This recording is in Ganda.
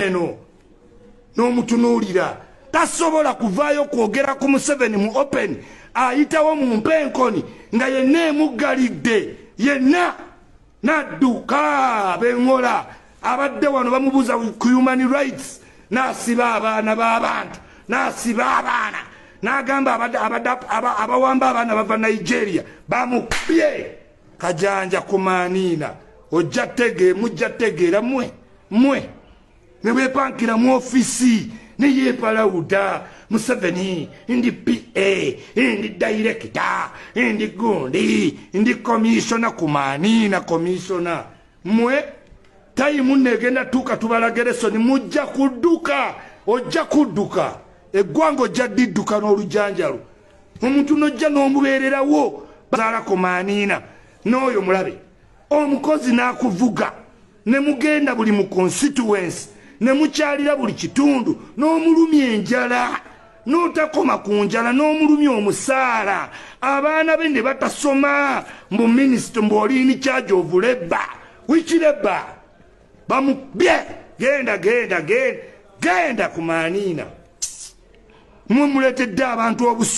eno n'omutunuulira tasobola kuvaayo kwogera ku Museveni mu open ayitawo mu mpenkoni nga yenna emuggalidde yenna n'adduka b'engola abadde wano bamubuuza ku human rights n'asiba abaana b'abantu n'asiba abaana n'agamba abawamba abaana bava Nigeria bamukubye kajanja kumaaniina ojja mujja tegeera mwe ne weepankira mu ofisi ne yeepalawuda Museveni ndi PA ndi director ndi gundi ndi commissioner kumaaniina commissioner mwe tayimu negenda tuuka tubalageresoni mujja kudduka ojja kudduka eggwanga ojja didduka n'olujanjalo omuntu nojja n'omubeererawo bazaala kumaaniina n'oyo mulabe omukozi n'akuvuga ne mugenda buli mu constituency ne mukyalira buli kitundu n'omulumya enjala n'otakoma ku njala n'omulumya omusaala abaana be ne batasoma mbu minisita mbw'oli in charge of labor which labor bamubye genda kumaaniina mwe muleetedde abantu obusu